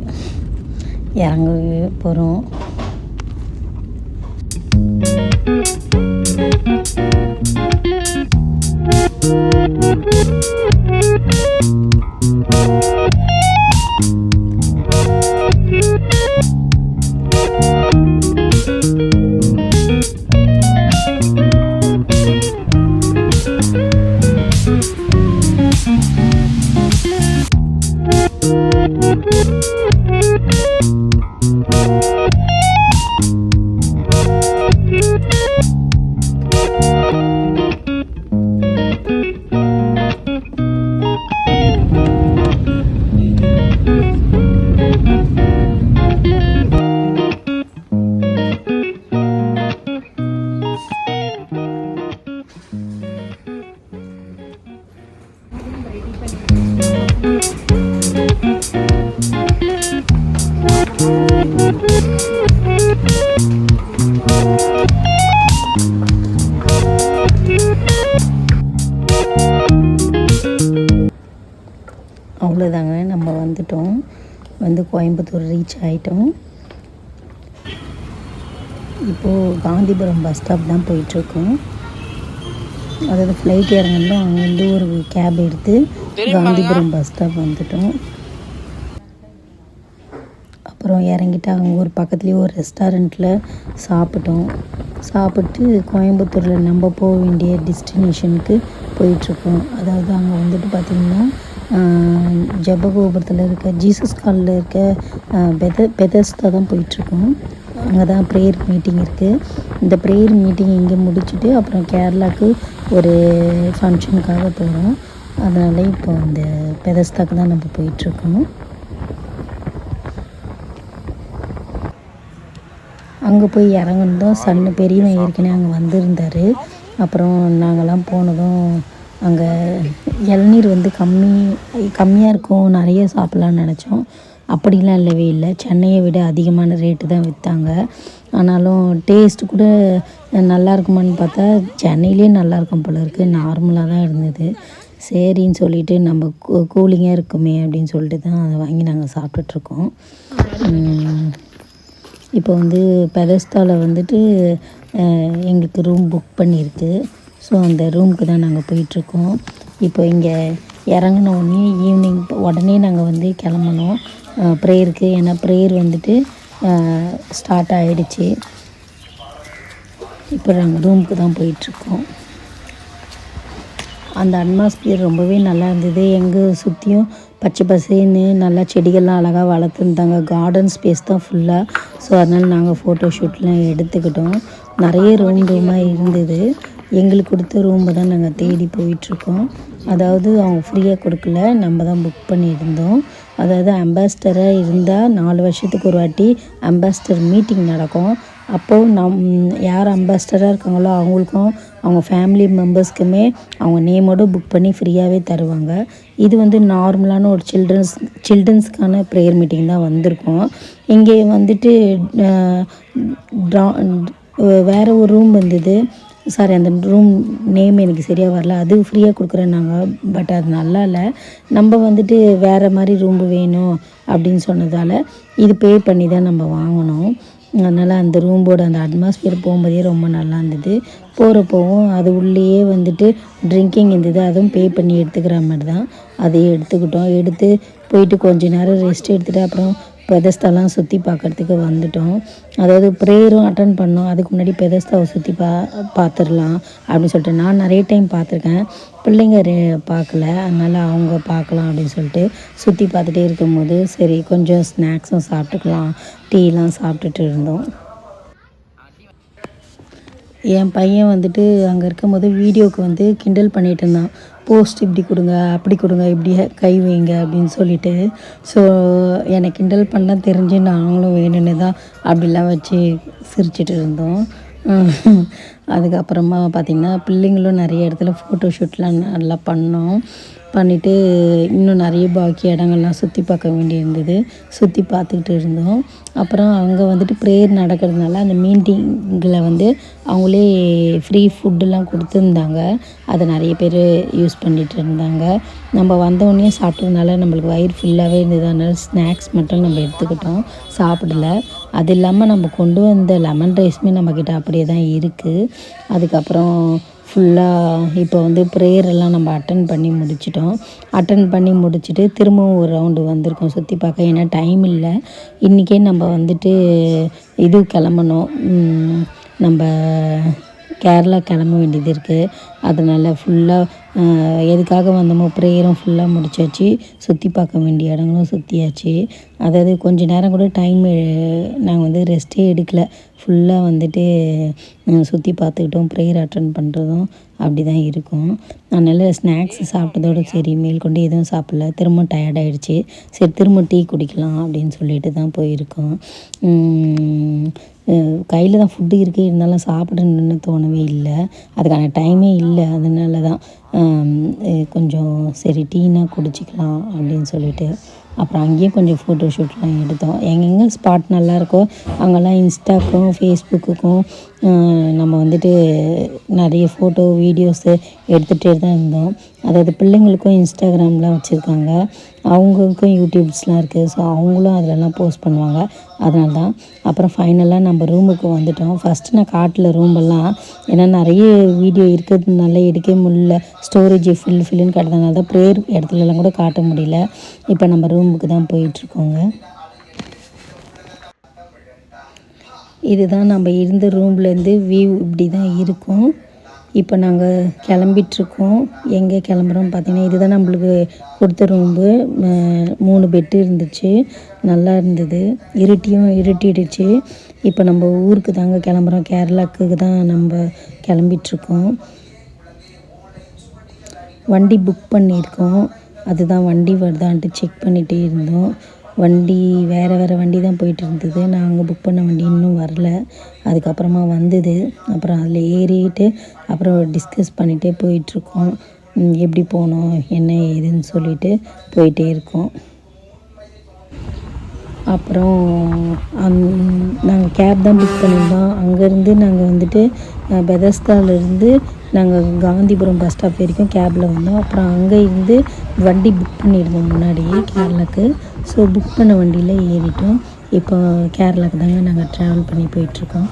இறங்க போகிறோம். டைமில் தாங்க நம்ம வந்துட்டோம். வந்து கோயம்புத்தூர் ரீச் ஆகிட்டோம். இப்போது காந்திபுரம் பஸ் ஸ்டாப் தான் போயிட்டுருக்கோம். அதாவது ஃப்ளைட் இறங்கணும். அங்கேருந்து ஒரு கேப் எடுத்து காந்திபுரம் பஸ் ஸ்டாப் வந்துட்டோம். அப்புறம் இறங்கிட்டு அங்கே ஒரு பக்கத்துலேயே ஒரு ரெஸ்டாரண்ட்டில் சாப்பிட்டு கோயம்புத்தூரில் நம்ம போக வேண்டிய டெஸ்டினேஷனுக்கு போயிட்டுருக்கோம். அதாவது அங்கே வந்துட்டு பார்த்திங்கன்னா ஜெபகோபுரத்தில் இருக்க ஜீசஸ் காலில் இருக்க பெதஸ்தா தான் போயிட்டுருக்கோம். அங்கே தான் ப்ரேயர் மீட்டிங் இருக்குது. இந்த ப்ரேயர் மீட்டிங் இங்கே முடிச்சுட்டு அப்புறம் கேரளாவுக்கு ஒரு ஃபங்க்ஷனுக்காக போகிறோம். அதனால் இப்போ அந்த பெதஸ்தாக்கு தான் நம்ம போயிட்டுருக்கோம். அங்கே போய் இறங்கணும். பெரியவன் ஏற்கனவே அங்கே வந்திருந்தார். அப்புறம் நாங்கள்லாம் போனதும் அங்கே இளநீர் வந்து கம்மியாக இருக்கும், நிறைய சாப்பிட்லான்னு நினச்சோம். அப்படிலாம் இல்லவே இல்லை. சென்னையை விட அதிகமான ரேட்டு தான் விற்றாங்க. ஆனாலும் டேஸ்ட்டு கூட நல்லா இருக்குமான்னு பார்த்தா சென்னையிலே நல்லாயிருக்கும் போல இருக்குது. நார்மலாக தான் இருந்தது. சரின்னு சொல்லிவிட்டு நம்ம கூலிங்காக இருக்குமே அப்படின்னு சொல்லிட்டு தான் அதை வாங்கி நாங்கள் சாப்பிட்டுட்ருக்கோம். இப்போ வந்து பெதஸ்தாவில் வந்துட்டு எங்களுக்கு ரூம் புக் பண்ணியிருக்கு. ஸோ அந்த ரூமுக்கு தான் நாங்கள் போயிட்டுருக்கோம். இப்போ இங்கே இறங்கின ஈவினிங் உடனே நாங்கள் வந்து கிளம்பணும் ப்ரேயருக்கு. ஏன்னா ப்ரேயர் வந்துட்டு ஸ்டார்ட் ஆகிடுச்சு. இப்போ நாங்கள் ரூமுக்கு தான் போயிட்டுருக்கோம். அந்த அட்மாஸ்பியர் ரொம்பவே நல்லா இருந்தது. எங்கள் சுற்றியும் பச்சை பசேன்னு நல்லா செடிகள்லாம் அழகாக வளர்த்துருந்தாங்க. கார்டன் ஸ்பேஸ் தான் ஃபுல்லாக. ஸோ அதனால் நாங்கள் ஃபோட்டோ ஷூட்லாம் எடுத்துக்கிட்டோம். நிறைய ரூமாக இருந்தது. எங்களுக்கு கொடுத்த ரூமை தான் நாங்கள் தேடி போயிட்டுருக்கோம். அதாவது அவங்க ஃப்ரீயாக கொடுக்கல, நம்ம தான் புக் பண்ணியிருந்தோம். அதாவது அம்பாஸ்டராக இருந்தால் 4 வருஷத்துக்கு ஒரு வாட்டி அம்பாஸ்டர் மீட்டிங் நடக்கும். அப்போது யார் அம்பாஸ்டராக இருக்காங்களோ அவங்களுக்கும் அவங்க ஃபேமிலி மெம்பர்ஸ்க்குமே அவங்க நேமோடு புக் பண்ணி ஃப்ரீயாகவே தருவாங்க. இது வந்து நார்மலான ஒரு சில்ட்ரன்ஸ்க்கான ப்ரேயர் மீட்டிங் தான் வந்திருக்கோம். இங்கே வந்துட்டு வேறு ஒரு ரூம் வந்தது. சாரி, அந்த ரூம் நேம் எனக்கு சரியாக வரல. அது ஃப்ரீயாக கொடுக்குறேன்னாங்க. பட் அது நல்லா இல்லை. நம்ம வந்துட்டு வேறு மாதிரி ரூம் வேணும் அப்படின்னு சொன்னதால் இது பே பண்ணி தான் நம்ம வாங்கினோம். அதனால் அந்த ரூம்போட அந்த அட்மாஸ்பியர் போகும்போதே ரொம்ப நல்லா இருந்தது. போகிறப்போவும் அது உள்ளேயே வந்துட்டு ட்ரிங்கிங் இருந்தது. அதுவும் பே பண்ணி எடுத்துக்கிற மாதிரி தான். அதையும் எடுத்துக்கிட்டோம். போயிட்டு கொஞ்சம் நேரம் ரெஸ்ட் எடுத்துகிட்டு அப்புறம் பெதஸ்தாலாம் சுற்றி பார்க்குறதுக்கு வந்துட்டோம். அதாவது ப்ரேயரும் அட்டன் பண்ணோம். அதுக்கு முன்னாடி பெதஸ்தாவை சுற்றி பார்த்துடலாம் அப்படின்னு சொல்லிட்டு நான் நிறைய டைம் பார்த்துருக்கேன். பிள்ளைங்க பார்க்கல, அதனால் அவங்க பார்க்கலாம் அப்படின்னு சொல்லிட்டு சுற்றி பார்த்துட்டே இருக்கும்போது சரி கொஞ்சம் ஸ்நாக்ஸும் சாப்பிட்டுக்கலாம், டீலாம் சாப்பிட்டுட்டு இருந்தோம். என் பையன் வந்துட்டு அங்கே இருக்கும்போது வீடியோவுக்கு வந்து கிண்டல் பண்ணிகிட்டு இருந்தான். போஸ்ட் இப்படி கொடுங்க, அப்படி கொடுங்க, இப்படி கை வைங்க அப்படின்னு சொல்லிட்டு. ஸோ என்னை கிண்டல் பண்ண தெரிஞ்சு நாங்களும் வேணும்னு தான் அப்படிலாம் வச்சு சிரிச்சிட்டு இருந்தோம். அதுக்கப்புறமா பார்த்திங்கன்னா பிள்ளைங்களும் நிறைய இடத்துல ஃபோட்டோ ஷூட்லாம் நல்லா பண்ணிவிட்டு இன்னும் நிறைய பாக்கி இடங்கள்லாம் சுற்றி பார்க்க வேண்டியிருந்தது. சுற்றி பார்த்துக்கிட்டு இருந்தோம். அப்புறம் அங்கே வந்துட்டு ப்ரேயர் நடக்கிறதுனால அந்த மீட்டிங்கில் வந்து அவங்களே ஃப்ரீ ஃபுட்டுலாம் கொடுத்துருந்தாங்க. அதை நிறைய பேர் யூஸ் பண்ணிகிட்டு இருந்தாங்க. நம்ம வந்தோடனே சாப்பிட்டதுனால நம்மளுக்கு வயிறு ஃபுல்லாகவே இருந்தது. அதனால் ஸ்நாக்ஸ் மட்டும் நம்ம எடுத்துக்கிட்டோம், சாப்பிடல. அது இல்லாமல் நம்ம கொண்டு வந்த லெமன் ரைஸுமே நம்மக்கிட்ட அப்படியே தான் இருக்குது. அதுக்கப்புறம் ஃபுல்லாக இப்போ வந்து ப்ரேயரெல்லாம் நம்ம அட்டன் பண்ணி முடிச்சுட்டு திரும்பவும் ஒரு ரவுண்டு வந்திருக்கோம் சுற்றி பார்க்க. ஏன்னா டைம் இல்லை. இன்றைக்கே நம்ம வந்துட்டு இது கிளம்பணும், நம்ம கேரளா கிளம்ப வேண்டியது இருக்குது. அதனால் ஃபுல்லாக எதுக்காக வந்தோமோ ப்ரேயரும் ஃபுல்லாக முடிச்சாச்சு. சுற்றி பார்க்க வேண்டிய இடங்களும் சுற்றியாச்சு. அதாவது கொஞ்சம் நேரம் கூட நாங்கள் வந்து ரெஸ்ட்டே எடுக்கலை. ஃபுல்லாக வந்துட்டு சுற்றி பார்த்துக்கிட்டோம். ப்ரேயர் அட்டன் பண்ணுறதும் அப்படி தான் இருக்கும். அதனால் ஸ்நாக்ஸ் சாப்பிட்டதோடு சரி, மேல்கொண்டு எதுவும் சாப்பிடல. திரும்ப டயர்டாயிடுச்சு. சரி திரும்ப டீ குடிக்கலாம் அப்படின்னு சொல்லிட்டு தான் போயிருக்கோம். கையில் தான் ஃபுட்டு இருக்குது, இருந்தாலும் சாப்பிடணுன்னு தோணவே இல்லை. அதுக்கான டைமே இல்லை. அதனால தான் கொஞ்சம் சரி டீனா குடிச்சிக்கலாம் அப்படின்னு சொல்லிட்டு அப்புறம் அங்கேயும் கொஞ்சம் ஃபோட்டோ ஷூட்லாம் எடுத்தோம். எங்கெங்கே ஸ்பாட் நல்லாயிருக்கோ அங்கெல்லாம் இன்ஸ்டாக்கும் ஃபேஸ்புக்குக்கும் நம்ம வந்துட்டு நிறைய ஃபோட்டோ வீடியோஸு எடுத்துகிட்டே தான் இருந்தோம். அதாவது பிள்ளைங்களுக்கும் இன்ஸ்டாகிராம்லாம் வச்சுருக்காங்க. அவங்களுக்கும் யூடியூப்ஸ்லாம் இருக்குது. ஸோ அவங்களும் அதிலலாம் போஸ்ட் பண்ணுவாங்க. அதனால தான். அப்புறம் ஃபைனலாக நம்ம ரூமுக்கு வந்துட்டோம். ஃபஸ்ட்டு நான் காட்டில் ரூமெல்லாம், ஏன்னா நிறைய வீடியோ இருக்கிறதுனால எடுக்க முடியல. ஸ்டோரேஜ் ஃபில்லுன்னு காட்டுறதுனால தான் ப்ரேயர் இடத்துலலாம் கூட காட்ட முடியல. இப்போ நம்ம ரூமுக்கு தான் போயிட்டுருக்கோங்க. இதுதான் நம்ம இருந்த ரூம்லேருந்து வியூ இப்படி தான் இருக்கும். இப்போ நாங்கள் கிளம்பிட்டுருக்கோம். எங்கே கிளம்புறோம் பார்த்திங்கன்னா, இதுதான் நம்மளுக்கு கொடுத்த ரூம்பு. 3 பெட்டு இருந்துச்சு, நல்லா இருந்தது. இருட்டிடுச்சு. இப்போ நம்ம ஊருக்கு தாங்க கிளம்புறோம். கேரளாவுக்கு தான் நம்ம கிளம்பிட்டுருக்கோம். வண்டி புக் பண்ணியிருக்கோம். அதுதான் வண்டி வருதான்ட்டு செக் பண்ணிகிட்டே இருந்தோம். வண்டி வேறு வண்டி தான் போயிட்டு இருந்தது. நாங்கள் புக் பண்ண வண்டி இன்னும் வரல. அதுக்கப்புறமா வந்தது. அப்புறம் அதில் ஏறிட்டு அப்புறம் டிஸ்கஸ் பண்ணிகிட்டே போயிட்டுருக்கோம். எப்படி போகணும் என்ன ஏதுன்னு சொல்லிட்டு போயிட்டே இருக்கோம். அப்புறம் நாங்கள் கேப் தான் புக் பண்ணியிருந்தோம். அங்கேருந்து நாங்கள் வந்துட்டு பெதஸ்தாவிலேருந்து நாங்கள் காந்திபுரம் பஸ் ஸ்டாப் வரைக்கும் கேபில் வந்தோம். அப்புறம் அங்கே இருந்து வண்டி புக் பண்ணியிருந்தோம் முன்னாடியே கேரளாவுக்கு. ஸோ புக் பண்ண வண்டியில் ஏறிட்டோம். இப்போ கேரளாவுக்கு தாங்க நாங்கள் ட்ராவல் பண்ணி போயிட்டுருக்கோம்.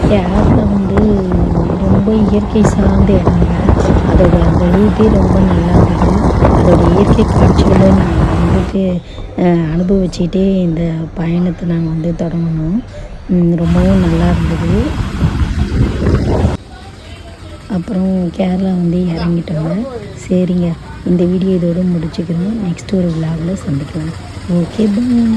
கேரளா வந்து ரொம்ப இயற்கை சார்ந்த இடங்க. அதோட அந்த இதே ரொம்ப நல்லா இருந்தது. அதோட இயற்கை காட்சிகளை நாங்கள் வந்துட்டு அனுபவிச்சுட்டே இந்த பயணத்தை நாங்கள் வந்து தொடங்கினோம். ரொம்பவும் நல்லா இருந்தது. அப்புறம் கேரளா வந்து இறங்கிட்டோங்க. சரிங்க, இந்த வீடியோ இதோடு முடிச்சுக்கிறோம். நெக்ஸ்ட் ஒரு விலாகில் சந்திக்கலாம். ஓகே, பாய்.